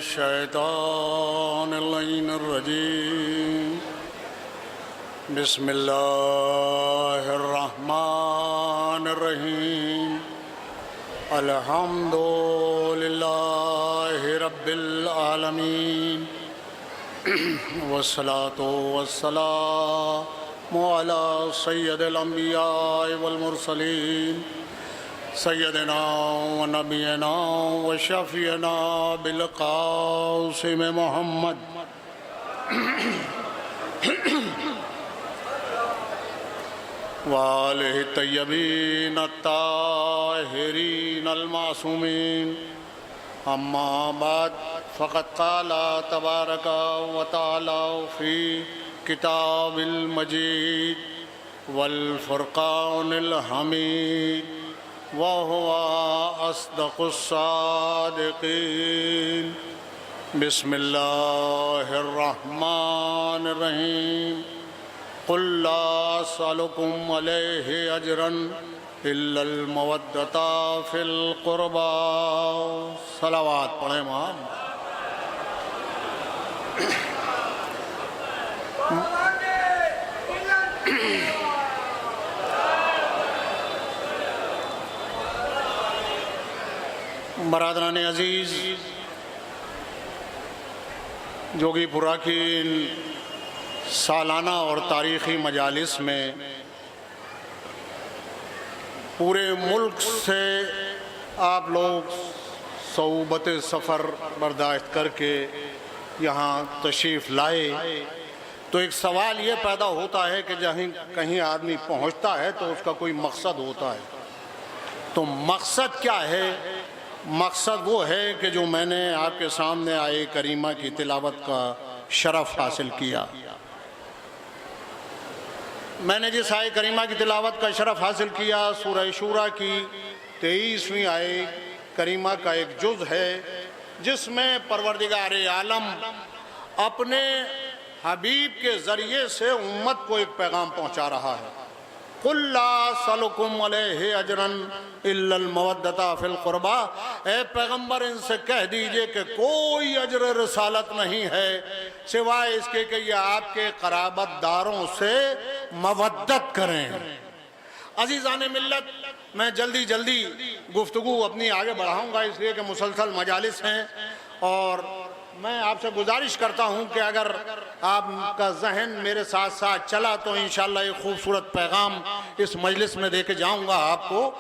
मिनश्शैतानिर्रजीम बिस्मिल्लाहिर्रहमानिर्रहीम अल्हम्दुलिल्लाहि रब्बिल आलमीन वस्सलातु वस्सलामु अला सय्यदिल अंबिया वल मुरसलीन सय्यदना व नबीना व शफीना बिल क़ासिम मोहम्मद वालिहि तय्यबीन अत्ताहिरीन अल-मासूमीन अम्मा बाद फ़क़द क़ाला तबारक व तआला फ़ी किताबिल मजीद वल फ़ुरक़ानिल हमीद व हुवा अस्दक़ुस सादिक़ीन बिस्मिल्लाहिर्रहमानिर्रहीम क़ुल ला असअलुकुम अलैहि अजरन इल्लल मवद्दता फ़िल क़ुरबा। सलावत पढ़ें मोहम्मद। बरादरान अजीज़, जोगीपुरा की सालाना और तारीख़ी मजालिस में पूरे मुल्क से आप लोग सऊबत सफ़र बर्दाश्त करके यहाँ तशरीफ़ लाए, तो एक सवाल ये पैदा होता है कि जहीं कहीं आदमी पहुँचता है तो उसका कोई मकसद होता है। तो मकसद क्या है? मकसद वो है कि जो मैंने आपके सामने आए करीमा की तिलावत का शरफ़ हासिल किया। मैंने जिस आए करीमा की तिलावत का शरफ़ हासिल किया, सूरह शूरा की 23वीं आए करीमा का एक जुज़ है, जिसमें परवरदिगार आलम अपने हबीब के ज़रिए से उम्मत को एक पैगाम पहुँचा रहा है। क़ुल ला असअलुकुम अलैहि अजरन इल्लल मवद्दता फ़िल क़ुरबा। ए पैगम्बर, इनसे कह दीजिए कि कोई अजर रसालत नहीं है सिवाय इसके कि ये आपके क़राबतदारों से मवद्दत करें। अज़ीज़ाने मिल्लत, मैं जल्दी जल्दी गुफ्तगू अपनी आगे बढ़ाऊँगा इसलिए कि मुसलसल मजालिस हैं, और मैं आपसे गुजारिश करता हूं कि अगर आपका जहन मेरे साथ साथ चला तो इंशाअल्लाह एक खूबसूरत पैगाम इस मजलिस में दे के जाऊँगा आपको।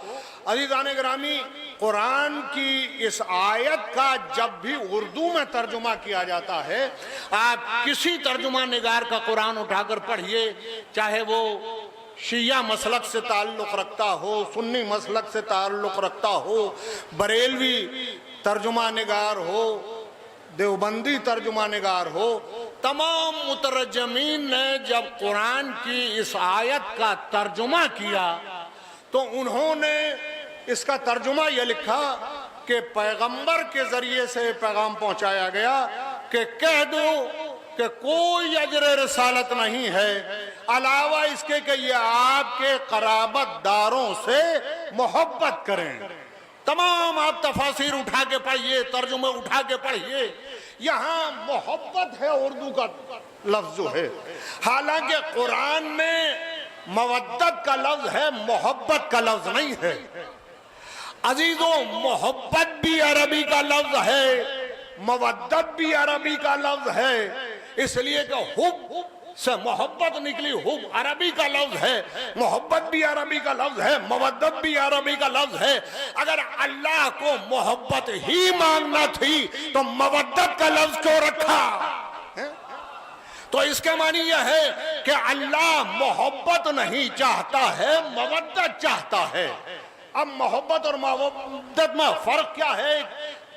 अज़ीज़ान गिरामी, कुरान की इस आयत का जब भी उर्दू में तर्जुमा किया जाता है, आप किसी तर्जुमा निगार का कुरान उठाकर पढ़िए, चाहे वो शिया मसलक से ताल्लुक़ रखता हो, सुन्नी मसलक से ताल्लुक़ रखता हो, बरेलवी तर्जुमा निगार हो, देवबंदी तर्जुमा निगार हो, तमाम मुतरजमीन ने जब कुरान की इस आयत का तर्जुमा किया तो उन्होंने इसका तर्जुमा यह लिखा कि पैगंबर के ज़रिए से पैगाम पहुंचाया गया कि कह दो कि कोई अजर रसालत नहीं है अलावा इसके कि ये आपके क़राबतदारों से मोहब्बत करें। तमाम आप तफासिर उठा के पढ़िए, तर्जुमे उठा के पढ़िए, यहाँ मोहब्बत है उर्दू का लफ्ज जो है, हालांकि कुरान में मवद्दत का लफ्ज है, मोहब्बत का लफ्ज नहीं है। अजीजों, मोहब्बत भी अरबी का लफ्ज है, मवद्दत भी अरबी का लफ्ज है, इसलिए कि हुब से मोहब्बत निकली, हुब अरबी का लफ्ज है, मोहब्बत भी अरबी का लफ्ज है, मवद्दत भी अरबी का लफ्ज है। अगर अल्लाह को मोहब्बत ही मांगना थी तो मवद्दत का लफ्ज क्यों रखा है? तो इसके मानी यह है कि अल्लाह मोहब्बत नहीं चाहता है, मवद्दत चाहता है। अब मोहब्बत और मवद्दत में फर्क क्या है,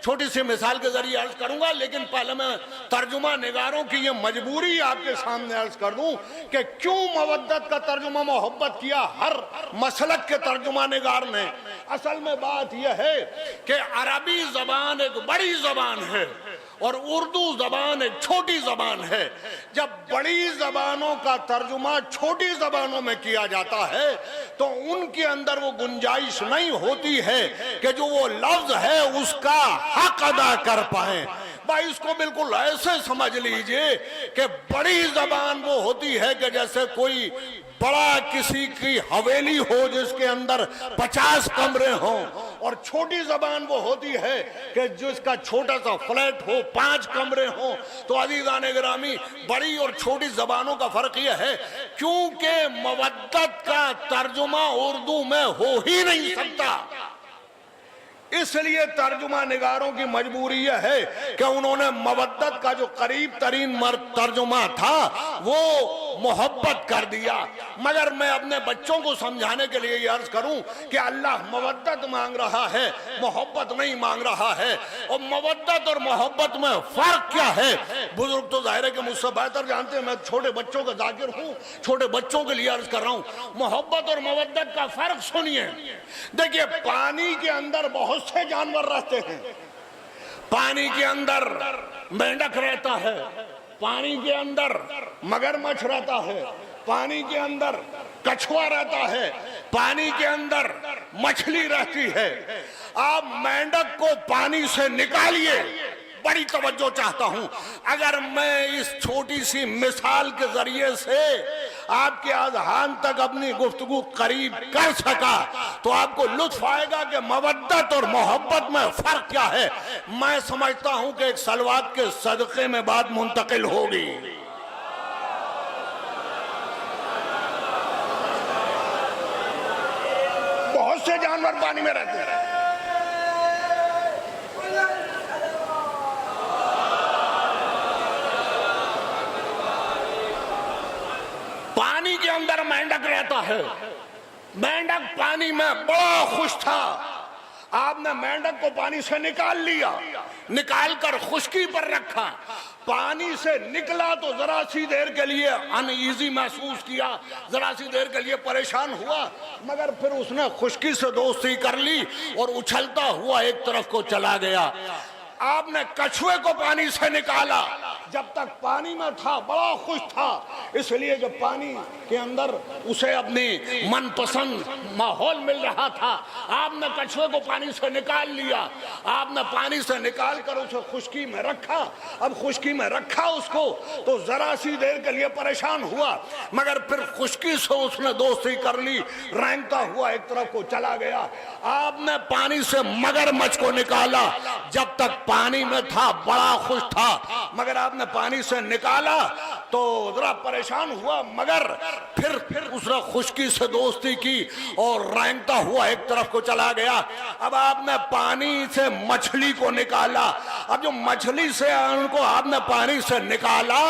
छोटी सी मिसाल के जरिए अर्ज करूंगा, लेकिन पहले मैं तर्जुमा निगारों की ये मजबूरी आपके सामने अर्ज कर दूं कि क्यों मवद्दत का तर्जुमा मोहब्बत किया हर मसलक के तर्जुमा निगार ने। असल में बात यह है कि अरबी जबान एक बड़ी जबान है और उर्दू जबान एक छोटी जबान है। जब बड़ी जबानों का तर्जुमा छोटी जबानों में किया जाता है तो उनके अंदर वो गुंजाइश नहीं होती है कि जो वो लफ्ज है उसका हक अदा कर पाए, भाई इसको बिल्कुल ऐसे समझ लीजिए कि बड़ी जबान वो होती है कि जैसे कोई बड़ा किसी की हवेली हो जिसके अंदर 50 कमरे हों, और छोटी जबान वो होती है कि जिसका छोटा सा फ्लैट हो, 5 कमरे हों। तो अजीज़ान गिरामी, बड़ी और छोटी जबानों का फर्क यह है क्योंकि मवद्दत का तर्जुमा उर्दू में हो ही नहीं सकता, इसलिए तर्जुमा निगारों की मजबूरी यह है कि उन्होंने मवद्दत का जो करीब तरीन तर्जुमा था वो मोहब्बत कर दिया। मगर मैं अपने बच्चों को समझाने के लिए अर्ज करूं कि अल्लाह मवद्दत मांग रहा है, मोहब्बत नहीं मांग रहा है। और मवद्दत और मोहब्बत में फर्क क्या है, बुजुर्ग तो जाहिर है कि मुझसे बेहतर जानते हैं, मैं छोटे बच्चों का जाकिर हूं, छोटे बच्चों के लिए अर्ज कर रहा हूं। मोहब्बत और मवद्दत का फर्क सुनिए। देखिए, पानी के अंदर बहुत से जानवर रहते हैं, पानी के अंदर मेंढक रहता है, पानी के अंदर मगरमच्छ रहता है, पानी के अंदर कछुआ रहता है, पानी के अंदर मछली रहती है। आप मेंढक को पानी से निकालिए, बड़ी तवज्जो चाहता हूं। अगर मैं इस छोटी सी मिसाल के जरिए से आपके अज़हान तक अपनी गुफ्तगू करीब कर सका तो आपको लुत्फ आएगा कि मवद्दत और मोहब्बत में फर्क क्या है। मैं समझता हूं कि एक सलवात के सदक़े में बात मुंतकिल होगी। बहुत से जानवर पानी में रहते हैं, पानी के अंदर मेंढक रहता है। मेंढक पानी में बड़ा खुश था, आपने मेंढक को पानी से निकाल लिया, निकाल कर खुश्की पर रखा, पानी से निकला तो जरा सी देर के लिए अनईजी महसूस किया, जरा सी देर के लिए परेशान हुआ, मगर फिर उसने खुश्की से दोस्ती कर ली और उछलता हुआ एक तरफ को चला गया। आपने कछुए को पानी से निकाला, जब तक पानी में था बड़ा खुश था, इसलिए जब पानी के अंदर उसे अपनी मनपसंद माहौल मिल रहा था, आपने कछुए को पानी से निकाल लिया, आपने पानी से निकाल कर उसे खुश्की में रखा। अब खुश्की में रखा उसको तो जरा सी देर के लिए परेशान हुआ, मगर फिर खुश्की से उसने दोस्ती कर ली, रेंगता हुआ एक तरफ को चला गया। आपने पानी से मगरमच्छ को निकाला, जब तक पानी में था बड़ा खुश था, मगर आपने पानी से निकाला तो जरा परेशान हुआ, मगर फिर उसने खुश्की से दोस्ती की और रेंगता हुआ एक तरफ को चला गया। अब आपने पानी से मछली को निकाला, अब जो मछली से उनको आपने पानी से निकाला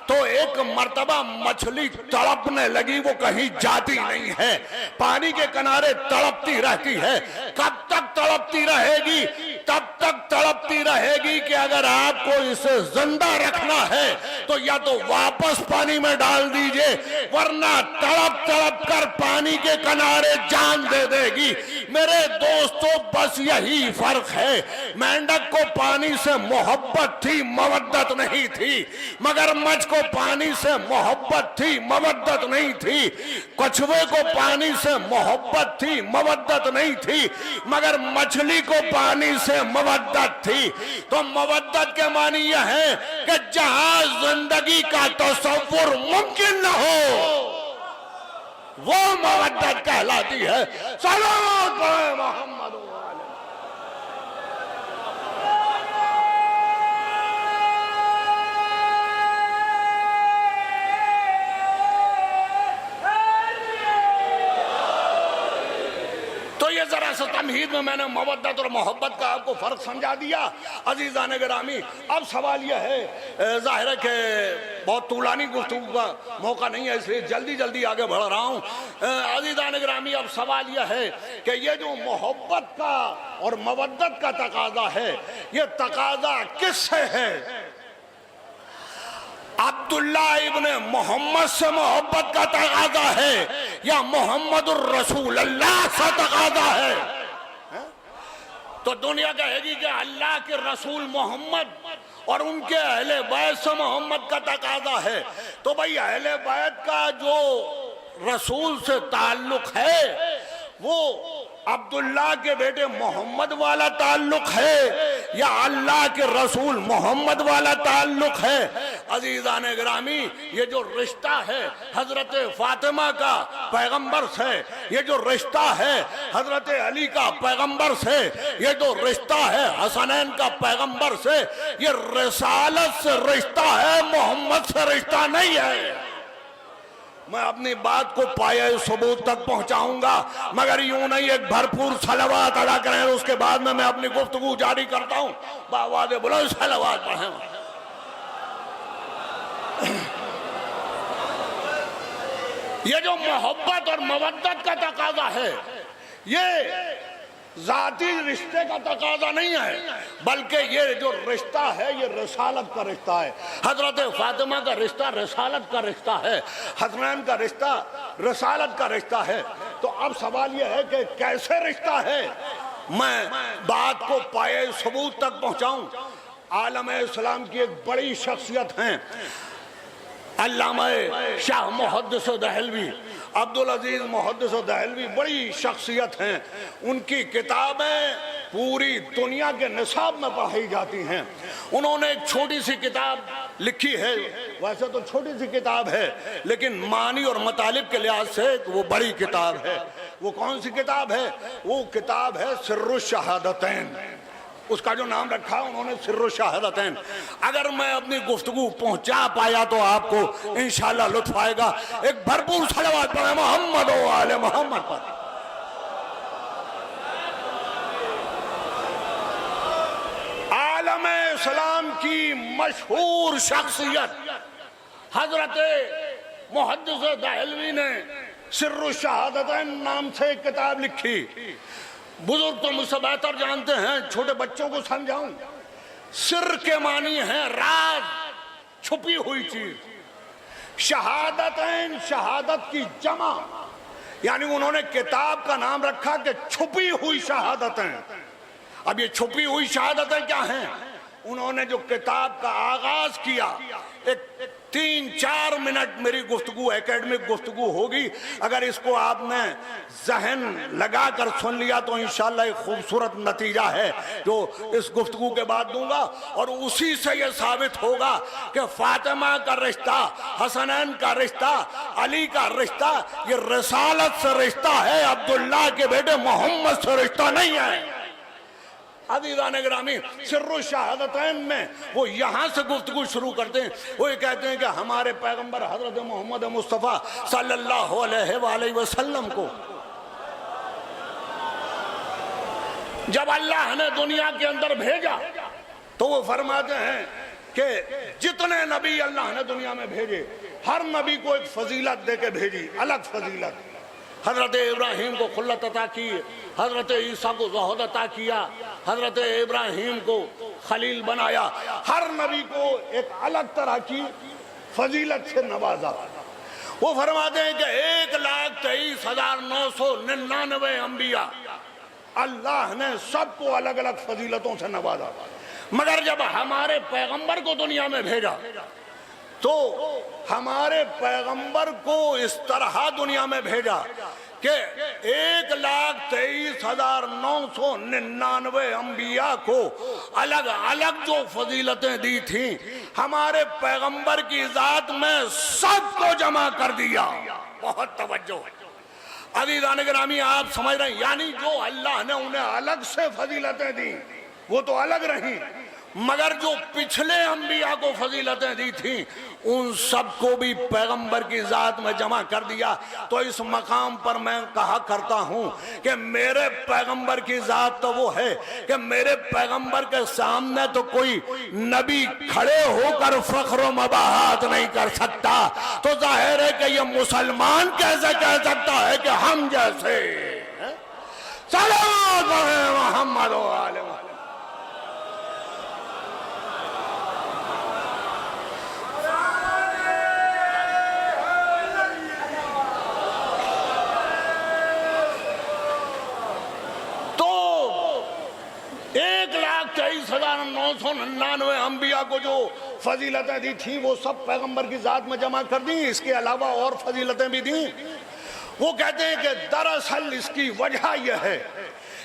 तो एक मर्तबा मछली तड़पने लगी, वो कहीं जाती नहीं है, पानी के किनारे तड़पती रहती है। कब तक तड़पती रहेगी? तब तक तड़पती रहेगी कि अगर आपको इसे जिंदा रखना है तो या तो वापस पानी में डाल दीजिए, वरना तड़प तड़प कर पानी के किनारे जान दे देगी। मेरे दोस्तों, बस यही फर्क है। मेंढक को पानी से मोहब्बत थी, मवद्दत नहीं थी, मगरमच्छ को पानी से मोहब्बत थी, मवद्दत नहीं थी, कछुए को पानी से मोहब्बत थी, मवद्दत नहीं थी, मगर मछली को पानी से मवद्दत थी। तो मवद्दत के मानी यह है कि जहां जिंदगी का तसव्वुर मुमकिन न हो वो मवद्दत कहलाती है। सलावत पढ़े मोहम्मद। तो ये जरा सा तमहीद में मैंने मवद्दत और मोहब्बत का आपको फर्क समझा दिया। अजीज़ान गिरामी, अब सवाल यह है, जाहिर है कि बहुत तूलानी गुफ्तगू का मौका नहीं है, इसलिए जल्दी जल्दी आगे बढ़ रहा हूँ। अजीज़ान गिरामी, अब सवाल यह है कि ये जो मोहब्बत का और मवद्दत का तकाजा है, ये तकाजा किससे है? अब्दुल्ला इब्ने मोहम्मद से मोहब्बत का तकाजा है या मोहम्मदुर रसूलुल्लाह से तकाजा है? तो दुनिया कहेगी कि अल्लाह के रसूल मोहम्मद और उनके अहले बैत से मोहम्मद का तकाजा है। तो भाई, अहले बैत का जो रसूल से ताल्लुक है वो अब्दुल्ला के बेटे मोहम्मद वाला ताल्लुक है या अल्लाह के रसूल मोहम्मद वाला ताल्लुक है। अजीजान गिरामी, ये जो रिश्ता है हजरत फातिमा का पैगंबर से, ये जो रिश्ता है हजरत अली का पैगंबर से, ये जो रिश्ता है हसनैन का पैगंबर से, ये रिसालत से रिश्ता है, मोहम्मद से रिश्ता नहीं है। मैं अपनी बात को पाए सबूत तक पहुंचाऊंगा, मगर यूं नहीं, एक भरपूर सलावत अदा करें, उसके बाद में मैं अपनी गुफ्तगू जारी करता हूं। बावाज़ बुलंद सलावत पढ़ें। ये जो मोहब्बत और मवद्दत का तकाजा है, ये जाती रिश्ते का तकाजा नहीं है, बल्कि ये जो रिश्ता है ये रिसालत का रिश्ता है। हजरत फातिमा का रिश्ता रिसालत का रिश्ता है, हसनैन का रिश्ता रिसालत का रिश्ता है। तो अब सवाल ये है कि कैसे रिश्ता है, मैं बात को पाए सबूत तक पहुंचाऊं। आलम इस्लाम की एक बड़ी शख्सियत हैं अल्लामा शाह मुहद्दिस दहलवी, अब्दुल अजीज मुहद्दिस दहलवी, बड़ी शख्सियत हैं। उनकी किताबें पूरी दुनिया के निसाब में पढ़ाई जाती हैं। उन्होंने एक छोटी सी किताब लिखी है, वैसे तो छोटी सी किताब है, लेकिन मानी और मतालिब के लिहाज से वो बड़ी किताब है। वो कौन सी किताब है? वो किताब है सिर्रुश शहादतैन। उसका जो नाम रखा उन्होंने सिर्रुश शहादतैन। अगर मैं अपनी गुफ्तगू पहुंचा पाया तो आपको इंशाअल्लाह लुत्फ आएगा। एक भरपूर सलावत पढ़े मोहम्मद व आले मोहम्मद पर। आलम इस्लाम की मशहूर शख्सियत हजरत मुहद्दिस दहलवी ने सिर्रुश शहादतैन नाम से एक किताब लिखी। बुजुर्ग तो मुझसे बेहतर जानते हैं, छोटे बच्चों को समझाऊं। सिर के मानी है राज, छुपी हुई चीज। शहादतैन, शहादत की जमा, यानी उन्होंने किताब का नाम रखा कि छुपी हुई शहादतें। अब ये छुपी हुई शहादतें क्या हैं? उन्होंने जो किताब का आगाज किया, एक 3-4 मिनट मेरी गुफ्तगू एकेडमिक गुफ्तगू होगी, अगर इसको आपने जहन लगाकर सुन लिया तो इंशाअल्लाह एक खूबसूरत नतीजा है जो इस गुफ्तगू के बाद दूंगा। और उसी से यह साबित होगा कि फातिमा का रिश्ता, हसनैन का रिश्ता, अली का रिश्ता, ये रिसालत से रिश्ता है, अब्दुल्लाह के बेटे मोहम्मद से रिश्ता नहीं है। अज़ीज़ान गिरामी, सिर्रुश शहादतैन में वो यहाँ से गुफ्तगू शुरू करते हैं। वो ये कहते हैं कि हमारे पैगंबर हजरत मोहम्मद मुस्तफ़ा सल्लल्लाहु अलैहि वसल्लम को जब अल्लाह ने दुनिया के अंदर भेजा तो वो फरमाते हैं कि जितने नबी अल्लाह ने दुनिया में भेजे, हर नबी को एक फजीलत दे के भेजी, अलग फजीलत। हजरत इब्राहिम को खुल्लत अता की, हजरत ईसा को ज़ुहद अता किया, हजरत इब्राहिम को खलील बनाया। हर नबी को एक अलग तरह की फजीलत से नवाजा। वो फरमाते हैं कि 1,23,999 अंबिया अल्लाह ने सबको अलग अलग फजीलतों से नवाजा, मगर जब हमारे पैगंबर को दुनिया में भेजा तो हमारे पैगंबर को इस तरह दुनिया में भेजा कि 1,23,999 अंबिया को अलग अलग जो फजीलतें दी थी, हमारे पैगंबर की जात में सबको जमा कर दिया। बहुत तवज्जो। अज़ीज़ान गिरामी, आप समझ रहे हैं, यानी जो अल्लाह ने उन्हें अलग से फजीलतें दी वो तो अलग रही, मगर जो पिछले अंबिया को फजीलतें दी थी उन सबको भी पैगंबर की जात में जमा कर दिया। तो इस मकाम पर मैं कहा करता हूं कि मेरे पैगंबर की जात तो वो है कि मेरे पैगंबर के सामने तो कोई नबी खड़े होकर फख्र मबाहत नहीं कर सकता। तो जाहिर है कि ये मुसलमान कैसे कह सकता है कि हम जैसे सलावत मोहम्मद व आले मोहम्मद। तो 1,23,999 अंबिया को जो फजीलतें दी थी वो सब पैगंबर की जात में जमा कर दी। इसके अलावा और फजीलतें भी दी। वो कहते हैं कि दरअसल इसकी वजह यह है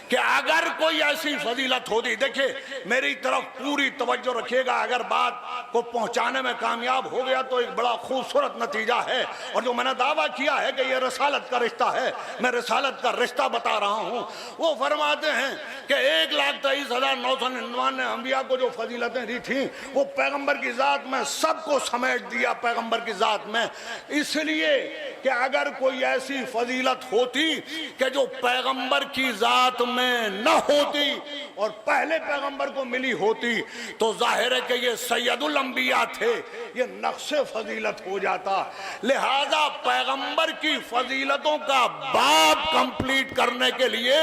कि अगर कोई ऐसी फजीलत होती, देखिए मेरी तरफ पूरी तवज्जो रखिएगा, अगर बात को पहुंचाने में कामयाब हो गया तो एक बड़ा खूबसूरत नतीजा है। और जो मैंने दावा किया है कि यह रसालत का रिश्ता है, मैं रसालत का रिश्ता बता रहा हूं। वो फरमाते हैं कि 1,23,999 ने अंबिया को जो फजीलतें दी थी वो पैगंबर की जात में सबको समेट दिया, पैगंबर की जात में। इसलिए कि अगर कोई ऐसी फजीलत होती कि जो पैगंबर की जात में न होती और पहले पैगंबर को मिली होती तो जाहिर है कि ये सैयदुल अंबिया थे, ये नक्शे फजीलत हो जाता। लिहाजा पैगंबर की फजीलतों का बाब कंप्लीट करने के लिए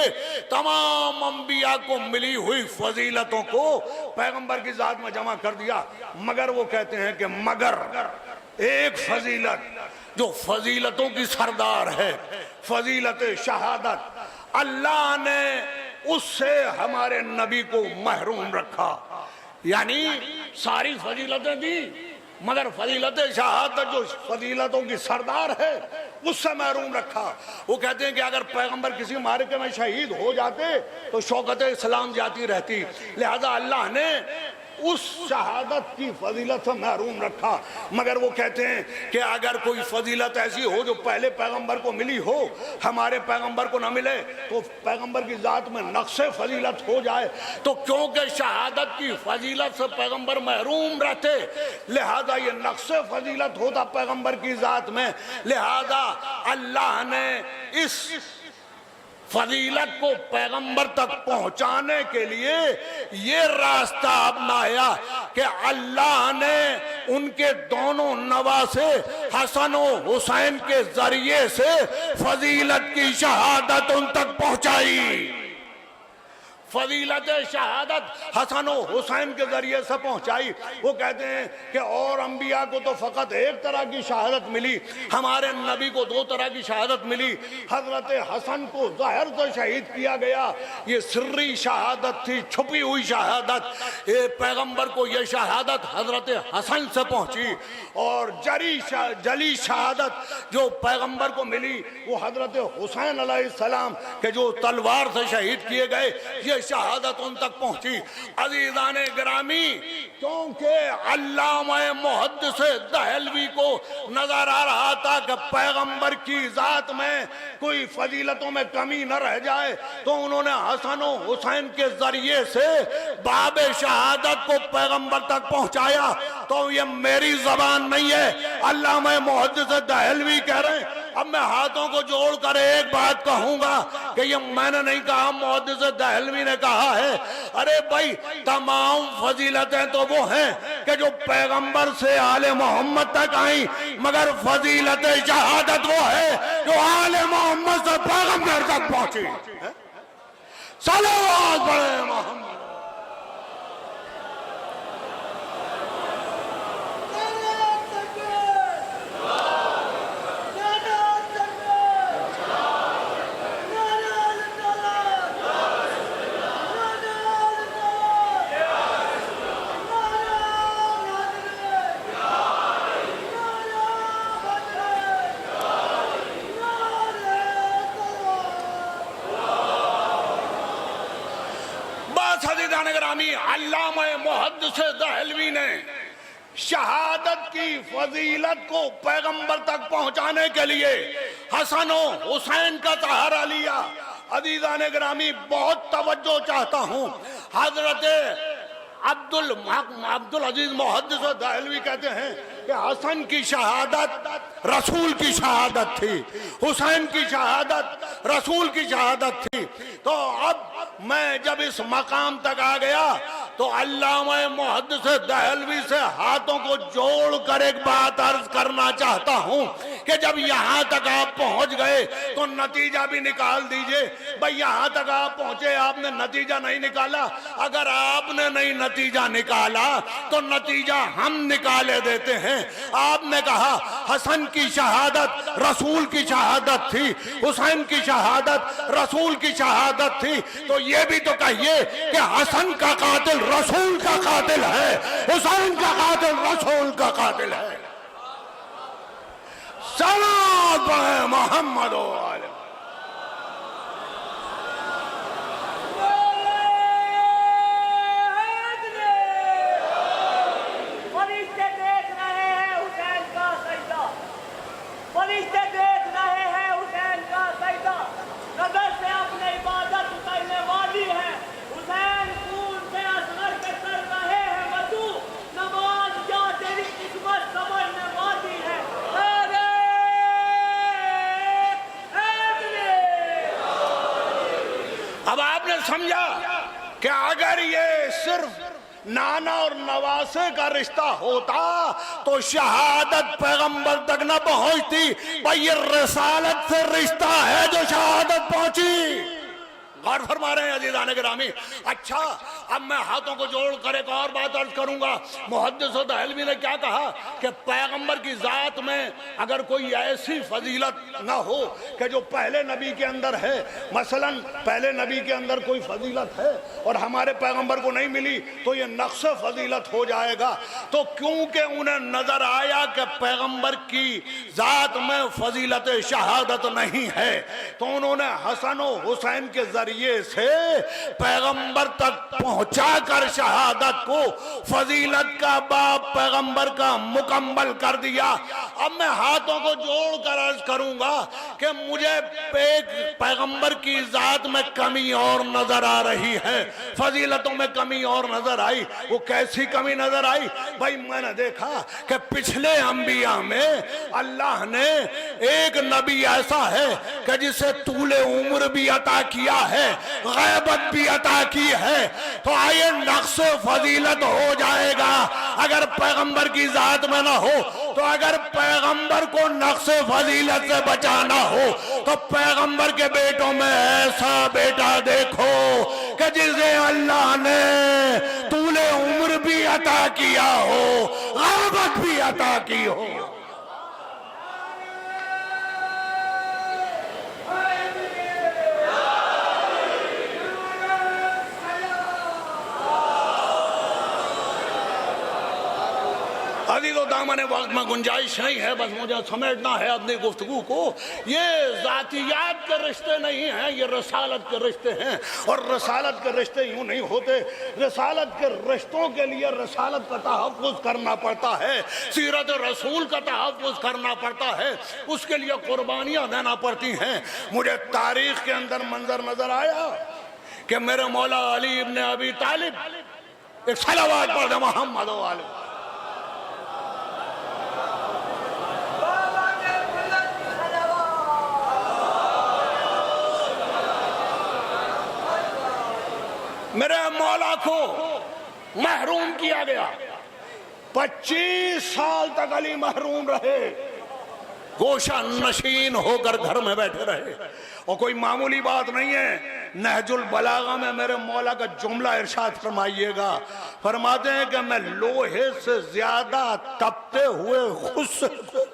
तमाम अंबिया को मिली हुई फजीलतों को पैगंबर की जात में जमा कर दिया। मगर वो कहते हैं कि मगर एक फजीलत जो फजीलतों की सरदार है, फजीलत शहादत, अल्लाह ने उससे हमारे नबी को महरूम रखा। यानी सारी फजीलतें दी मगर फजीलत शहादत जो फजीलतों की सरदार है उससे महरूम रखा। वो कहते हैं कि अगर पैगंबर किसी मार्के में शहीद हो जाते तो शौकत इस्लाम जाती रहती, लिहाजा अल्लाह ने उस शहादत की फजीलत से महरूम रखा। मगर वो कहते हैं कि अगर कोई फजीलत ऐसी हो जो पहले पैगंबर को मिली हो, हमारे पैगंबर को न मिले, तो पैगंबर की जात में नक्शे फजीलत हो जाए, तो क्योंकि शहादत की फजीलत से पैगंबर महरूम रहते, लिहाजा ये नक्शे फजीलत होता पैगंबर की जात में। लिहाजा अल्लाह ने इस फजीलत को पैगंबर तक पहुंचाने के लिए ये रास्ता अपनाया कि अल्लाह ने उनके दोनों नवासे हसन और हुसैन के जरिए से फजीलत की शहादत उन तक पहुंचाई। फजीलत शहादत हसन और हुसैन के जरिए से पहुंचाई। वो कहते हैं कि और अंबिया को तो फकत एक तरह की शहादत मिली, हमारे नबी को दो तरह की शहादत मिली। हजरत हसन को ज़ाहिर से शहीद किया गया, ये सिर्री शहादत थी, छुपी हुई शहादत। ये पैगंबर को ये शहादत हजरत हसन से पहुंची। और जली शहादत जो पैगंबर को मिली वो हजरत हुसैन अलैहिस्सलाम के जो तलवार से शहीद किए गए, ये शहादत उन तक पहुंची। अजीजाने गिरामी, क्योंकि अल्लामा मुहद्दिस दहलवी को नजर आ रहा था कि पैगंबर की जात में कोई फजीलतों में कमी न रह जाए, तो उन्होंने हसन और हुसैन के जरिए से बाब शहादत को पैगंबर तक पहुंचाया। तो ये मेरी जबान नहीं है, अल्लामा मुहद्दिस दहलवी कह रहे हैं। अब मैं हाथों को जोड़कर एक बात कहूंगा कि ये मैंने नहीं कहा, मुहद्दिस दहलवी ने कहा है। अरे भाई, तमाम फजीलतें तो वो हैं कि जो पैगंबर से आले मोहम्मद तक आई, मगर फजीलत शहादत वो है जो आले मोहम्मद से पैगंबर तक पहुंची। सलावत पढ़े मोहम्मद। अल्लामा मुहद्दिस दहलवी ने शहादत की फजीलत को पैगंबर तक पहुंचाने के लिए हसन और हुसैन का सहारा लिया। अजीजान गिरामी, बहुत तवज्जो चाहता हूं। हजरत अब्दुल अजीज मुहद्दिस दहलवी कहते हैं कि हसन की शहादत रसूल की शहादत थी, हुसैन की शहादत रसूल की शहादत थी। तो अब मैं जब इस मकाम तक आ गया तो अल्लामा मुहद्दिस दहलवी से हाथों को जोड़कर एक बात अर्ज करना चाहता हूं कि जब यहां तक आप पहुंच गए तो नतीजा भी निकाल दीजिए। भाई, यहां तक आप पहुंचे, आपने नतीजा नहीं निकाला। अगर आपने नहीं नतीजा निकाला तो नतीजा हम निकाले देते हैं। आपने कहा हसन की शहादत रसूल की शहादत थी, हुसैन की शहादत रसूल की शहादत थी, तो ये भी तो कहिए कि हसन का कातिल रसूल का कातिल है, हुसैन का कातिल रसूल का कातिल है। सलावत पढ़े मोहम्मद। समझा कि अगर ये सिर्फ नाना और नवासे का रिश्ता होता तो शहादत पैगंबर तक न पहुंचती। भाई ये रसालत से रिश्ता है जो शहादत पहुंची। गौर फरमा रहे हैं अजीज़ान गिरामी। अच्छा, अब मैं हाथों को जोड़कर एक और बात अर्ज करूंगा। मुहद्दिस दहलवी ने क्या कहा कि पैगंबर की जात में अगर कोई ऐसी फजीलत ना हो कि जो पहले नबी के अंदर है, मसलन पहले नबी के अंदर कोई फजीलत है और हमारे पैगंबर को नहीं मिली तो ये नक्श फजीलत हो जाएगा। तो क्योंकि उन्हें नजर आया कि पैगंबर की जात में फजीलत शहादत नहीं है, तो उन्होंने हसन और हुसैन के जरिए से पैगंबर तक पहुंचाकर शहादत को फजीलत का बाब पैगंबर का मुकम्मल कर दिया। अब मैं हाथों को जोड़कर अर्ज करूंगा कि मुझे पैगंबर की जात में कमी और नजर आ रही है, फजीलतों में कमी और नजर आई। वो कैसी कमी नजर आई? भाई मैंने देखा कि पिछले अंबिया में अल्लाह ने एक नबी ऐसा है कि जिसे तूले उम्र भी अता किया है, गैबत भी अता की है। तो आइए नक्श फजीलत हो जाएगा अगर पैगंबर की जात में ना हो। तो अगर पैगंबर को नक्श फजीलत से बचाना हो तो पैगंबर के बेटों में ऐसा बेटा देखो कि जिसे अल्लाह ने तूले उम्र भी अता किया हो, गैबत भी अता की हो। अजीज़ो दामन वक्त में गुंजाइश नहीं है, बस मुझे समेटना है अपनी गुफ्तगू को। ये जातियात के रिश्ते नहीं हैं, ये रसालत के रिश्ते हैं। और रसालत के रिश्ते यूं नहीं होते। रसालत के रिश्तों के लिए रसालत का तहफ़्फ़ुज़ करना पड़ता है, सीरत रसूल का तहफ़्फ़ुज़ करना पड़ता है, उसके लिए कुर्बानियाँ देना पड़ती हैं। मुझे तारीख के अंदर मंजर नजर आया कि मेरे मौला अली इब्न अबी तालिब, एक सलावत पढ़ दे मोहम्मद वाले। मेरे मौला को महरूम किया गया, 25 साल तक अली महरूम रहे, गोशा नशीन होकर घर में बैठे रहे। और कोई मामूली बात नहीं है। नहजुल बलागा में मेरे मौला का जुमला इरशाद फरमाइएगा, फरमाते हैं कि मैं लोहे से ज्यादा तपते हुए गुस्से को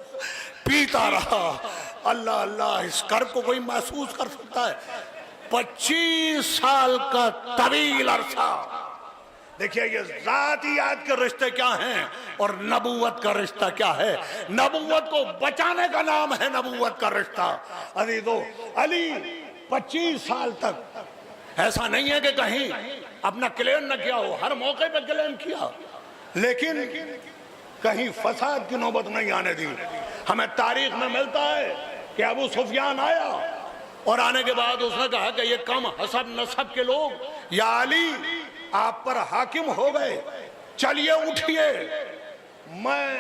पीता रहा। अल्लाह अल्लाह, इस कर्ब को कोई महसूस कर सकता है? 25 साल का तवील अरसा। देखिए ये जातियात के रिश्ते क्या हैं और नबूवत का रिश्ता क्या है। नबूवत को बचाने का नाम है नबूवत का रिश्ता। अजीजों, अली 25 साल तक, ऐसा नहीं है कि कहीं अपना क्लेम न किया हो, हर मौके पर क्लेम किया, लेकिन कहीं फसाद की नौबत नहीं आने दी। हमें तारीख में मिलता है कि अबू सुफियान आया और आने के बाद उसने कहा कि ये कम हसब नसब के लोग या अली आप पर हाकिम हो गए, चलिए उठिए, मैं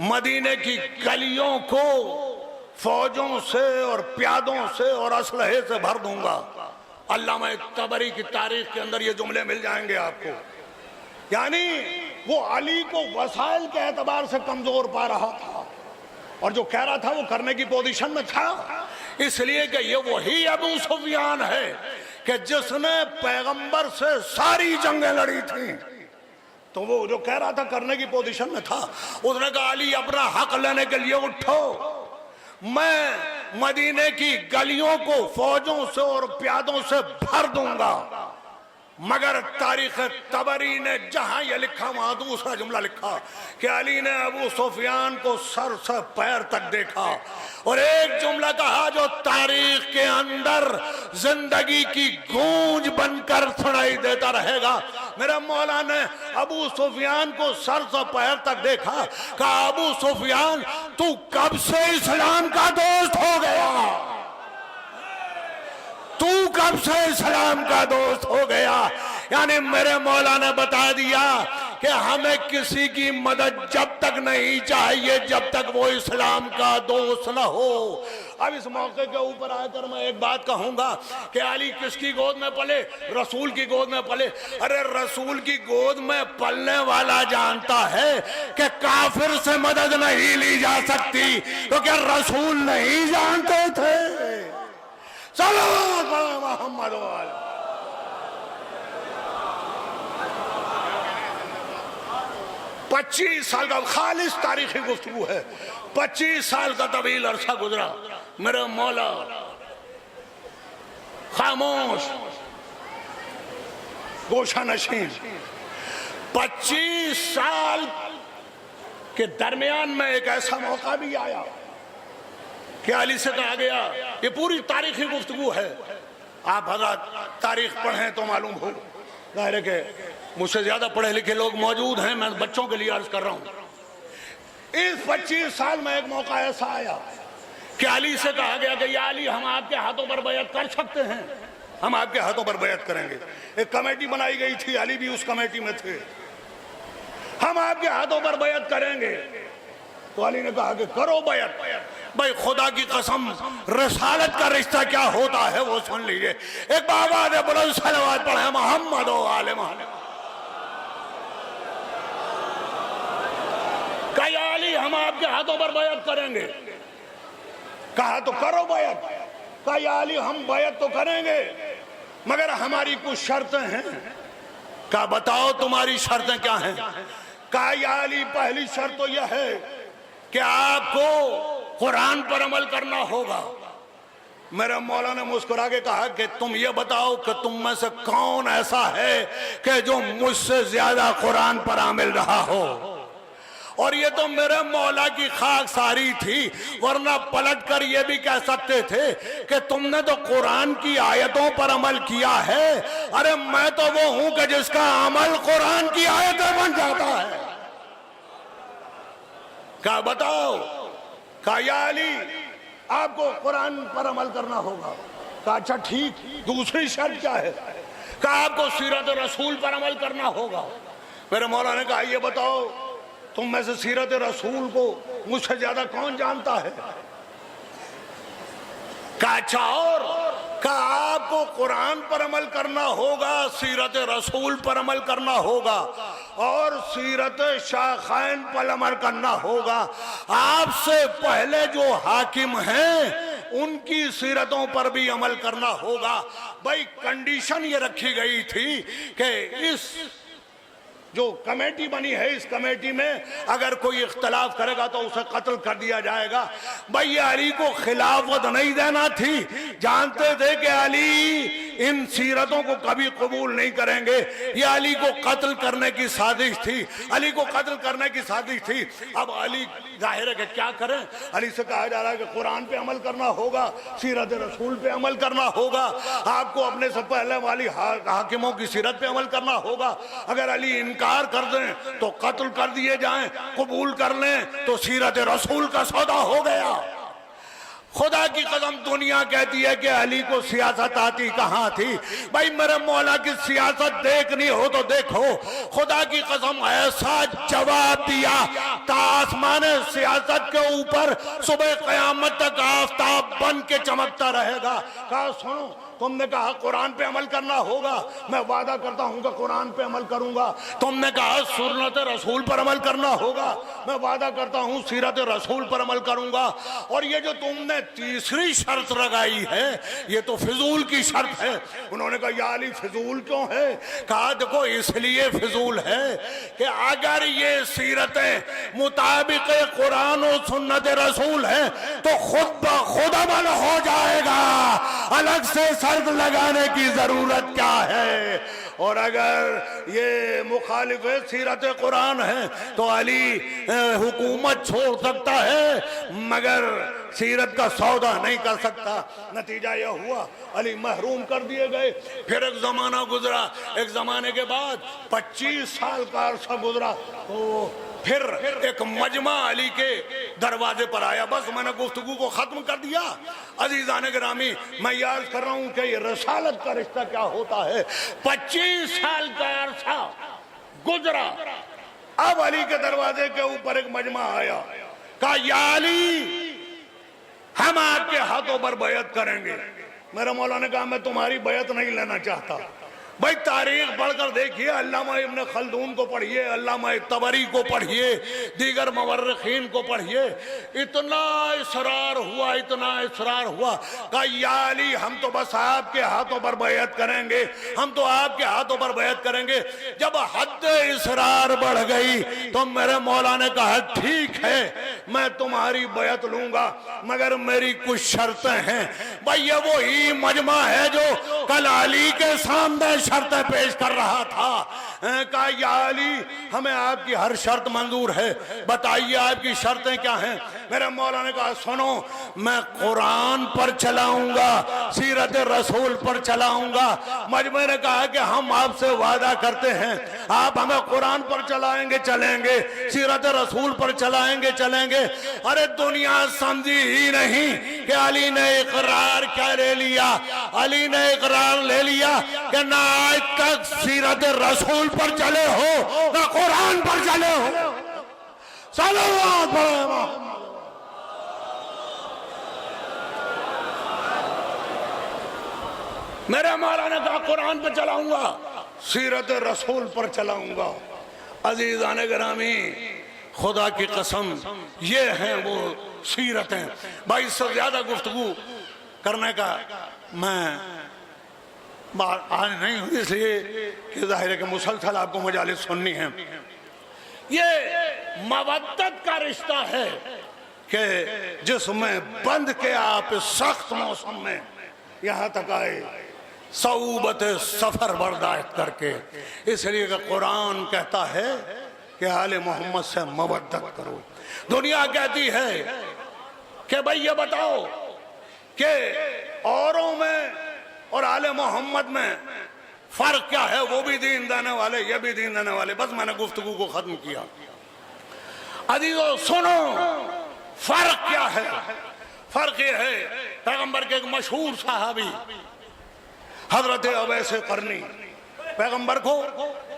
मदीने की गलियों को फौजों से और प्यादों से और असलहे से भर दूंगा। अल्लामा तबरी की तारीख के अंदर ये जुमले मिल जाएंगे आपको। यानी वो अली को वसाइल के एतबार से कमजोर पा रहा था और जो कह रहा था वो करने की पोजीशन में था, इसलिए कि ये वही अबू सुफियान है कि जिसने पैगंबर से सारी जंगें लड़ी थी। तो वो जो कह रहा था करने की पोजीशन में था। उसने कहा अली अपना हक लेने के लिए उठो, मैं मदीने की गलियों को फौजों से और प्यादों से भर दूंगा। मगर तारीख तबरी ने जहां यह लिखा वहां दूसरा जुमला लिखा कि अली ने अबू सुफियान को सर से पैर तक देखा और एक जुमला कहा जो तारीख के अंदर जिंदगी की गूंज बनकर सुनाई देता रहेगा। मेरे मौला ने अबू सुफियान को सर से पैर तक देखा, कहा अबू सुफियान तू कब से इस्लाम का दोस्त हो गया, तू कब से इस्लाम का दोस्त हो गया। यानी मेरे मौला ने बता दिया कि हमें किसी की मदद जब तक नहीं चाहिए जब तक वो इस्लाम का दोस्त न हो। अब इस मौके के ऊपर आकर मैं एक बात कहूंगा कि अली किसकी गोद में पले? रसूल की गोद में पले। अरे रसूल की गोद में पलने वाला जानता है कि काफिर से मदद नहीं ली जा सकती, क्योंकि रसूल नहीं जानते थे। सल्लल्लाहु अलैहि मोहम्मद वाले 25 साल का खालिस तारीखी गुफ्तगू है। 25 साल का तवील अरसा गुजरा, मेरा मौला खामोश गोशा नशीन। 25 साल के दरमियान में एक ऐसा मौका भी आया कि अली से कहा गया, ये पूरी तारीखी गुफ्तगू है, आप हज़रत तारीख पढ़ें तो मालूम हो। जाहिर है कि मुझसे ज्यादा पढ़े लिखे लोग मौजूद हैं, मैं बच्चों के लिए अर्ज कर रहा हूं। इस 25 साल में एक मौका ऐसा आया कि अली से कहा गया कि या अली, हम आपके हाथों पर बैत कर सकते हैं, हम आपके हाथों पर बैत करेंगे। एक कमेटी बनाई गई थी, अली भी उस कमेटी में थे। हम आपके हाथों पर बैत करेंगे। तो अली ने कहा कि करो बैत। भाई खुदा की कसम, रसालत का रिश्ता क्या होता है वो सुन लीजिए। एक बाबा ने बुलंद सलवात पढ़े, मोहम्मद ओ आले मोहम्मद। कहा अली, हम आपके हाथों पर बैत करेंगे। कहा तो करो बैत। कहा अली, हम बैत तो करेंगे मगर हमारी कुछ शर्तें हैं। कहा बताओ तुम्हारी शर्तें क्या हैं? कहा अली, पहली शर्त तो यह है कि आपको कुरान पर अमल करना होगा। मेरे मौला ने मुस्कुरा के कहा कि तुम ये बताओ कि तुम में से कौन ऐसा है कि जो मुझसे ज्यादा कुरान पर अमल रहा हो। और ये तो मेरे मौला की खाक सारी थी, वरना पलट कर ये भी कह सकते थे कि तुमने तो कुरान की आयतों पर अमल किया है। अरे मैं तो वो हूं कि जिसका अमल कुरान की आयतें बन जाता है। क्या बताओ? कहा या अली, आपको कुरान पर अमल करना होगा। कहा अच्छा ठीक, दूसरी शर्त क्या है? कहा आपको सीरत रसूल पर अमल करना होगा। मेरे मौला ने कहा ये बताओ, तुम में से सीरत रसूल को मुझसे ज्यादा कौन जानता है? कहा अच्छा और? कहा आपको कुरान पर अमल करना होगा, सीरत रसूल पर अमल करना होगा और सीरत शाखैन पर अमल करना होगा। आपसे पहले जो हाकिम हैं उनकी सीरतों पर भी अमल करना होगा। भाई कंडीशन ये रखी गई थी कि इस जो कमेटी बनी है, इस कमेटी में अगर कोई इख्तलाफ करेगा तो उसे कत्ल कर दिया जाएगा। भाई ये अली को खिलाफत नहीं देना थी, जानते थे कि अली इन सीरतों को कभी कबूल नहीं करेंगे। ये अली को कत्ल करने की साजिश थी, अली को कत्ल करने की साजिश थी। अब अली जाहिर है कि क्या करें? अली से कहा जा रहा है कि कुरान पे अमल करना होगा, सीरत रसूल पे अमल करना होगा, आपको अपने से पहले वाली हाकिमों की सीरत पे अमल करना होगा। अगर अली इनकार कर दें तो कत्ल कर दिए जाएं, कबूल कर लें तो सीरत रसूल का सौदा हो गया। खुदा की कसम दुनिया कहती है कि अली को सियासत आती कहाँ थी। भाई मेरे मौला की सियासत देखनी हो तो देखो, खुदा की कसम ऐसा जवाब दिया कि आसमान सियासत के ऊपर सुबह कयामत तक आफताब बन के चमकता रहेगा। कहा सुनो, तुमने कहा कुरान पे अमल करना होगा, मैं वादा करता हूं कि कुरान पे अमल करूंगा। तुमने कहा सुन्नत रसूल पर अमल करना होगा, मैं वादा करता हूं सीरत रसूल पर अमल करूंगा। और ये जो तुमने तीसरी शर्त लगाई है ये तो फिजूल की शर्त है। उन्होंने कहा या अली फिजूल क्यों है? कहा देखो इसलिए फिजूल है कि अगर ये सीरतें मुताबिक कुरान और सुन्नत रसूल है तो खुद ब खुद अमल हो जाएगा, अलग से शर्त लगाने की जरूरत क्या है? और अगर ये मुखालिफ सीरत कुरान है तो अली हुकूमत छोड़ सकता है मगर सीरत का सौदा नहीं कर सकता। नतीजा यह हुआ अली महरूम कर दिए गए। फिर एक जमाना गुजरा, एक जमाने के बाद 25 साल का अरसा गुजरा तो फिर एक मजमा अली के दरवाजे पर आया। बस मैंने गुफ्तगू को खत्म कर दिया। अजीजान गिरामी, मैं याद कर रहा हूं कि ये रसालत का रिश्ता क्या होता है। 25 साल का अरसा गुजरा, अब अली के दरवाजे के ऊपर एक मजमा आया। कहा या अली, हम आपके हाथों पर बैत करेंगे। मेरा मौला ने कहा मैं तुम्हारी बैत नहीं लेना चाहता। भाई तारीख पढ़कर देखिए, अल्लामा इब्न खल्दून को पढ़िए, अल्लामा तबरी को पढ़िए, दीगर मवर्रिखीन को पढ़िए। इतना इसरार हुआ, इतना इसरार हुआ, कहा या अली हम तो बस आपके हाथों पर बैत करेंगे, हम तो आपके हाथों पर बैत करेंगे। जब हद इसरार बढ़ गई तो मेरे मौला ने कहा ठीक है मैं तुम्हारी बैत लूंगा, मगर मेरी कुछ शर्तें हैं। भाई ये वही मजमा है जो कल अली के सामने शर्तें पेश कर रहा था। कहा या अली हमें आपकी हर शर्त मंजूर है, बताइए आपकी शर्तें क्या हैं। मेरे मौला ने कहा सुनो, मैं कुरान पर चलाऊंगा, सीरत रसूल पर चलाऊंगा। मजमे ने कहा कि हम आपसे वादा करते हैं आप हमें कुरान पर चलाएंगे चलेंगे, सीरत रसूल पर चलाएंगे चलेंगे। अरे दुनिया समझी ही नहीं कि अली ने इकरार क्या ले लिया। अली ने इकरार ले लिया कि ना आज तक सीरत रसूल पर चले हो ना कुरान पर चले हो। सल्लल्लाहु अलैहि वसल्लम। मेरे मौला ने कहा कुरान पर चलाऊंगा, सीरत रसूल पर चलाऊंगा। अजीजान गिरामी खुदा की कसम ये हैं वो सीरतें। भाई इससे ज्यादा गुफ्तगू करने का मैं बात आज नहीं हुई, इसलिए कि जाहिर है कि मुसलसल आपको मजालिस सुननी है। ये मवद्दत का रिश्ता है कि जिसमें बंद के आप सख्त मौसम में यहाँ तक आए सऊबत सफर बर्दाश्त करके, इसलिए कि कुरान कहता है कि आले मोहम्मद से मवद्दत करो। दुनिया कहती है कि भाई ये बताओ कि औरों में और आले मोहम्मद में फर्क क्या है, वो भी दीन देने वाले ये भी दीन देने वाले। बस मैंने गुफ्तगू को खत्म किया। अजीजों सुनो फर्क क्या है। फर्क ये है, पैगंबर के एक मशहूर सहाबी हजरत अवैस करनी, पैगंबर को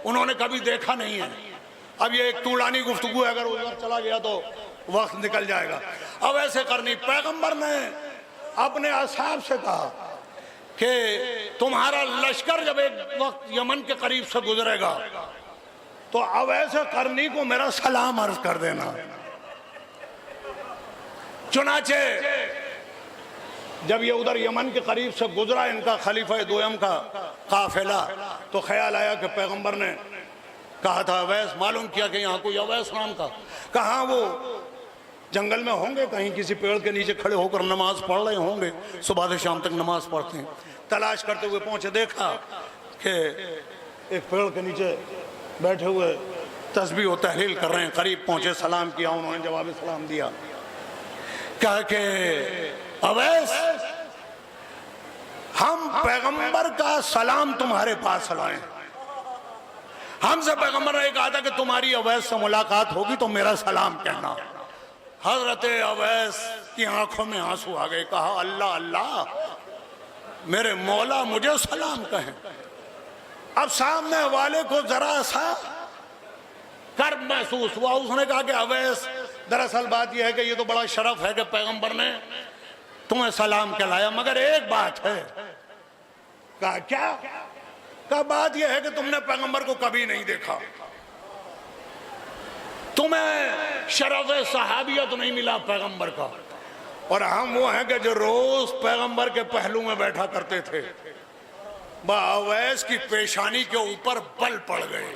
उन्होंने कभी देखा नहीं है। अब ये एक तूलानी गुफ्तगू है, अगर उधर चला गया तो वक्त निकल जाएगा। अवैस करनी पैगंबर ने अपने असहाब से कहा कि तुम्हारा लश्कर जब एक वक्त यमन के करीब से गुजरेगा तो अवैस करनी को मेरा सलाम अर्ज कर देना। चुनाचे जब ये उधर यमन के करीब से गुजरा इनका खलीफा दोयम का काफिला, तो ख्याल आया कि पैगंबर ने कहा था अवैस, मालूम किया कि यहाँ कोई अवैस नाम का, कहाँ वो जंगल में होंगे, कहीं किसी पेड़ के नीचे खड़े होकर नमाज पढ़ रहे होंगे, सुबह से शाम तक नमाज पढ़ते हैं। तलाश करते हुए पहुंचे, देखा कि एक पेड़ के नीचे बैठे हुए तस्बीह और तहलील कर रहे हैं। करीब पहुंचे, सलाम किया, उन्होंने जवाब सलाम दिया। कहा कि अवैस हम पैगंबर का सलाम तुम्हारे पास लाए। हमसे पैगंबर ने कहा था कि तुम्हारी अवैस से मुलाकात होगी तो मेरा सलाम कहना। हजरत अवैस की आंखों में आंसू आ गए। कहा अल्लाह अल्लाह, मेरे मौला मुझे सलाम कहें। अब सामने वाले को जरा सा कर्ब महसूस हुआ। उसने कहा कि अवैस दरअसल बात यह है कि ये तो बड़ा शरफ है कि पैगंबर ने तुम्हें सलाम कहलाया, मगर एक बात है। कहा क्या? कहा बात यह है कि तुमने पैगंबर को कभी नहीं देखा, तुम्हें शरफ सहाबियत नहीं मिला पैगंबर का, और हम वो हैं कि जो रोज पैगंबर के पहलू में बैठा करते थे। अवैस की पेशानी के ऊपर बल पड़ गए।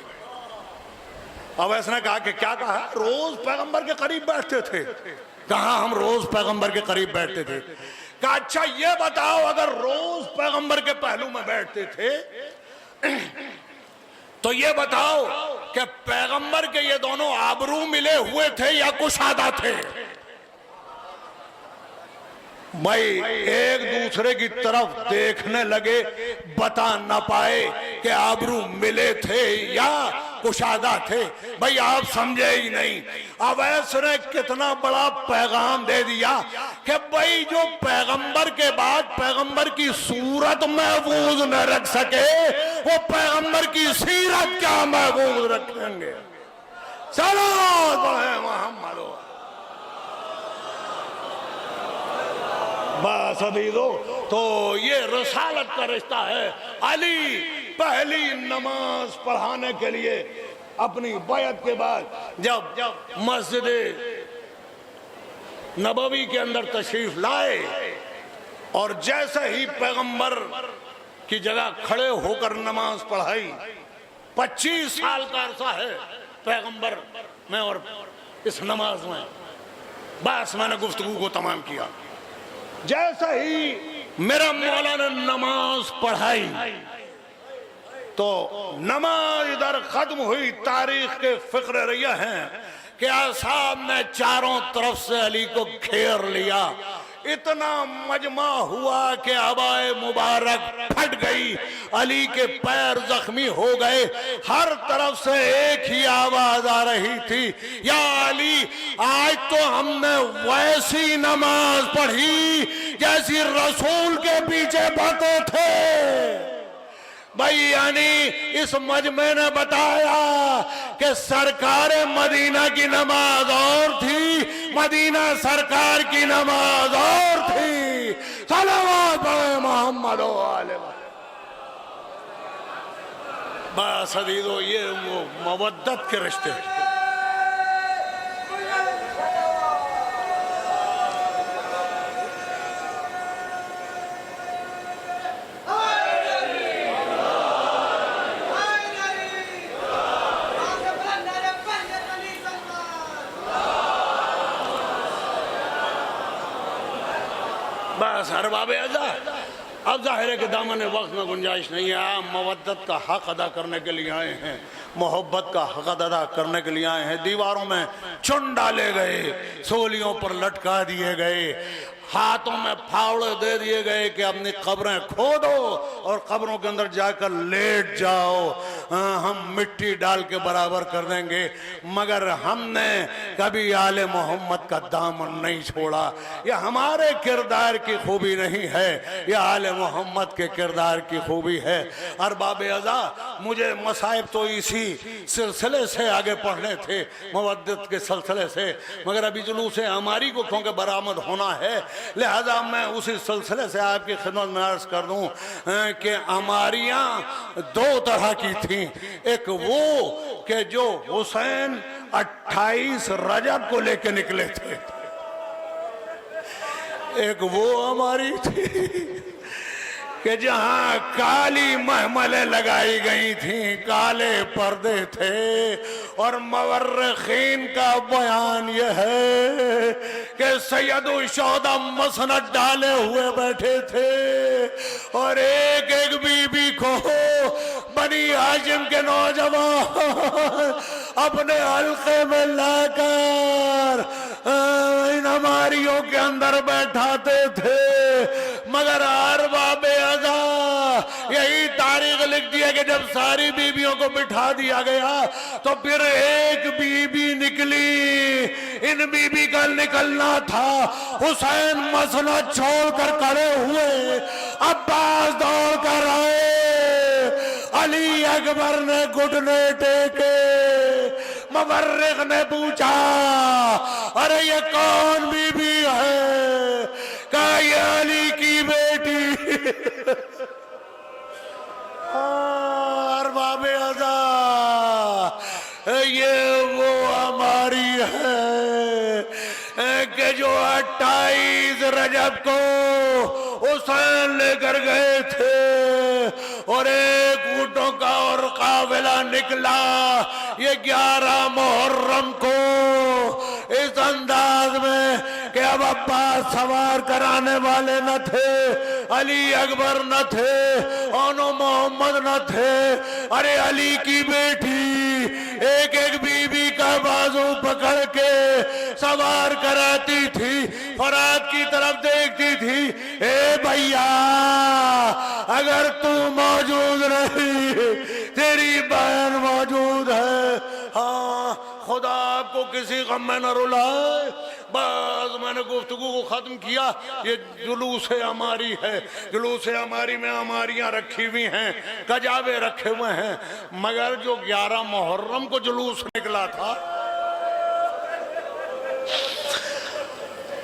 अवैस ने कहा कि क्या कहा? रोज पैगंबर के करीब बैठते थे। कहा हम रोज पैगंबर के करीब बैठते थे। कहा अच्छा ये बताओ, अगर रोज पैगंबर के पहलू में बैठते थे तो ये बताओ कि पैगंबर के ये दोनों आबरू मिले हुए थे या कुशादा थे? भाई एक दूसरे की तरफ देखने लगे, बता न पाए कि आबरू मिले थे या कुशादा थे। भाई आप समझे ही नहीं। अवैस ने कितना बड़ा पैगाम दे दिया कि भाई जो पैगंबर के बाद पैगंबर की सूरत महफूज न रख सके, वो पैगंबर की सीरत क्या महफूज रखेंगे। सलाम मोहम्मद। बस अभी दो तो ये रसालत का रिश्ता है। अली पहली नमाज पढ़ाने के लिए अपनी बैत के बाद जब मस्जिद नबवी के अंदर तशरीफ लाए और जैसे ही पैगंबर की जगह खड़े होकर नमाज पढ़ाई, 25 साल का अरसा है पैगंबर में और इस नमाज में। बस मैंने गुफ्तगू को तमाम किया। जैसे ही मेरा मौला ने नमाज पढ़ाई तो नमाज इधर खत्म हुई। तारीख के फिक्र रही हैं कि साहब ने चारों तरफ से अली को घेर लिया। इतना मजमा हुआ कि अबाए मुबारक फट गई, अली के पैर जख्मी हो गए। हर तरफ से एक ही आवाज आ रही थी, या अली आज तो हमने वैसी नमाज पढ़ी जैसी रसूल के पीछे पढ़ते थे। भाई यानी इस मजमे ने बताया कि सरकार मदीना की नमाज और थी, मदीना सरकार की नमाज और थी। सलावत मोहम्मद बस अदीदो, ये वो मवद्दत के रिश्ते। बस अरबाब अज़ा, अब जाहिर है कि दामन वक्त में गुंजाइश नहीं है। मवद्दत का हक अदा करने के लिए आए हैं, मोहब्बत का हक अदा करने के लिए आए हैं। दीवारों में चुन डाले गए, सोलियों पर लटका दिए गए, हाथों में फावड़े दे दिए गए कि अपनी कब्रें खोदो और कब्रों के अंदर जाकर लेट जाओ, हम मिट्टी डाल के बराबर कर देंगे। मगर हमने कभी आले मोहम्मद का दामन नहीं छोड़ा। यह हमारे किरदार की खूबी नहीं है, यह आले मोहम्मद के किरदार की खूबी है। अरबाब अज़ा, मुझे मसाइब तो इसी सिलसिले से आगे पढ़ने थे, मवद्दत के सिलसिले से, मगर अभी जुलूस हमारी को क्योंकि बरामद होना है, लिहाजा मैं उसी सिलसिले से आपकी खिदमत में अर्ज कर दूं कि हमारियां दो तरह की थी। एक वो कि जो हुसैन 28 रजब को लेके निकले थे, एक वो हमारी थी कि जहां काली महमलें लगाई गई थी, काले पर्दे थे और मवर्रिखीन का बयान यह है कि सैयदुल शोहदा मसनद डाले हुए बैठे थे और एक एक बीबी को बनी हाशिम के नौजवान अपने हल्के में लाकर इन हमारियों के अंदर बैठाते थे। मगर अरबाब अज़ा, यही तारीख लिख दिया कि जब सारी बीबियों को बिठा दिया गया तो फिर एक बीबी निकली। इन बीबी का निकलना था, हुसैन मसनद छोड़कर खड़े हुए, अब्बास दौड़ कर आए, अली अकबर ने घुटने टेके। मवर्रिख ने पूछा, अरे ये कौन बीबी है? कहा ये अली की बेटी। अरबाब अज़ा, ये वो हमारी है कि जो 28 रजब को हुसैन लेकर गए थे और एक ऊँटों का और काफिला निकला ये 11 मुहर्रम को इस अंदाज में कि अब अब्बास सवार कराने वाले न थे, अली अकबर न थे, ओनो मोहम्मद न थे। अरे अली की बेटी एक एक बीबी का बाजू पकड़ के सवार कराती थी, फरात की तरफ देखती थी। ए भैया, अगर तू मौजूद रही, तेरी बहन मौजूद है, हाँ खुदा आपको किसी गम में न रुलाए। बस मैंने गुफ्तगू को खत्म किया। ये जुलूस हमारी है, जुलूस हमारी में हमारियां रखी हुई हैं, कजावे रखे हुए हैं। मगर जो 11 मुहर्रम को जुलूस निकला था,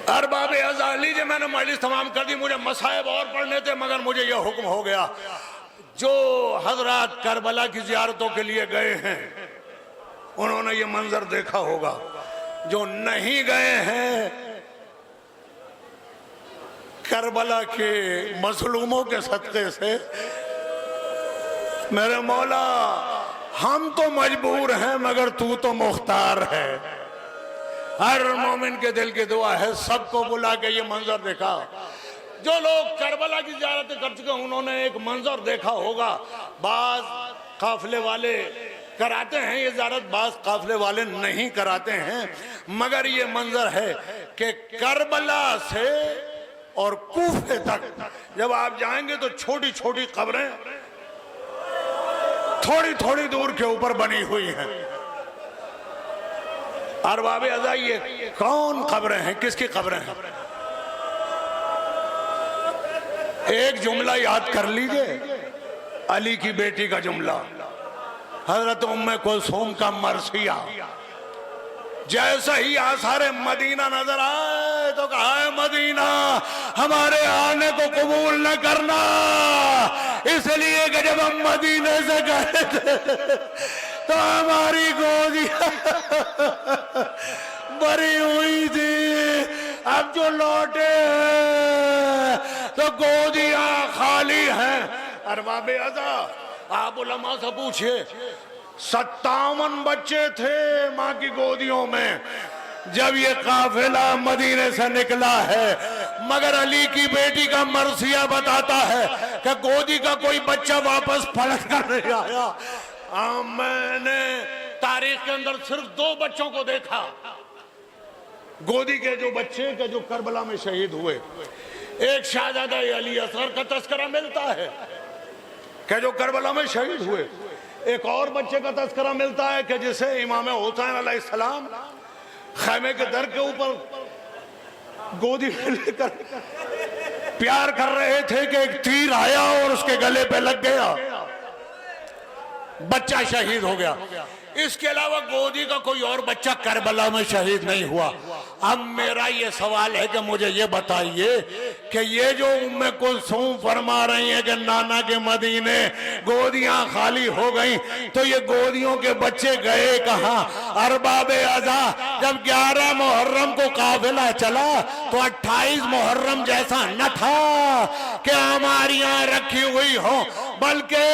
अरबाब अज़ा लीजिए, मैंने मजलिस तमाम कर दी, मुझे मसाइब और पढ़ने थे मगर मुझे यह हुक्म हो गया। जो हजरात करबला की जियारतों के लिए गए हैं उन्होंने ये मंजर देखा होगा, जो नहीं गए हैं करबला के मजलूमों के सदक़े से, मेरे मौला हम तो मजबूर हैं मगर तू तो मुख्तार है। हर मोमिन के दिल की दुआ है, सबको बुला के ये मंजर देखा। जो लोग करबला की ज़ियारत कर चुके हैं उन्होंने एक मंजर देखा होगा। बाज काफिले वाले कराते हैं ये ज़ियारत, बाज काफिले वाले नहीं कराते हैं, मगर ये मंजर है कि करबला से और कूफे तक जब आप जाएंगे तो छोटी छोटी कब्रें थोड़ी थोड़ी दूर के ऊपर बनी हुई हैं। अरबाब अज़ा ये कौन कब्रें हैं, किसकी कब्रें हैं? एक जुमला याद कर लीजिए, अली की बेटी का जुमला, हजरत उम्मे कुलसूम का मरसिया। जैसे ही आसारे मदीना नजर आए तो कहा है मदीना हमारे आने को कबूल न करना, इसलिए कि जब हम मदीने से गए थे तो हमारी गोदियां भरी हुई थी, अब जो लौटे तो गोदियां खाली हैं। अरबाब अज़ा आप उलमा से पूछिए, 57 बच्चे थे माँ की गोदियों में जब ये काफिला मदीने से निकला है, मगर अली की बेटी का मरसिया बताता है कि गोदी का कोई बच्चा वापस पलट कर नहीं आया। मैंने तारीख के अंदर सिर्फ 2 बच्चों को देखा, गोदी के जो बच्चे के जो करबला में शहीद हुए। एक शाहजादा अली असगर का तस्करा मिलता है कि जो करबला में शहीद हुए, एक और बच्चे का तस्करा मिलता है कि जिसे इमाम हुसैन अलैहिस्सलाम खैमे के दर के ऊपर गोदी में लेकर प्यार कर रहे थे कि एक तीर आया और उसके गले पे लग गया, बच्चा शहीद हो गया। इसके अलावा गोदी का कोई और बच्चा करबला में शहीद नहीं हुआ। अब मेरा ये सवाल है कि मुझे ये बताइए कि ये जो उम्मे कुलसूम फरमा रही है कि नाना के मदीने गोदियां खाली हो गई, तो ये गोदियों के बच्चे गए कहाँ? अरबाब अज़ा जब 11 मुहर्रम को काफिला चला तो 28 मुहर्रम जैसा न था कि हमारी यहाँ रखी हुई हो, बल्कि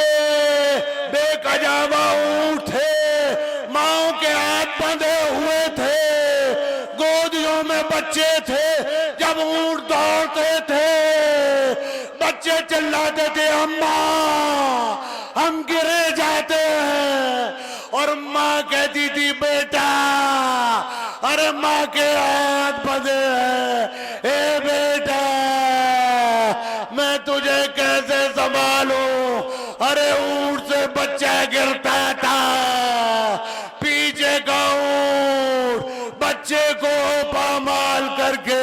बेकजावा ऊँट थे, माओ के हाथ बंधे हुए थे, गोदियों में बच्चे थे। जब ऊँट दौड़ते थे बच्चे चिल्लाते थे अम्मा हम गिरे जाते हैं, और माँ कहती थी बेटा, अरे माँ के हाथ बंधे हैं, ए बेटा मैं तुझे कैसे संभालूं? अरे ऊँट से बच्चा गिरता था, पीछे का ऊँट बच्चे को पामाल करके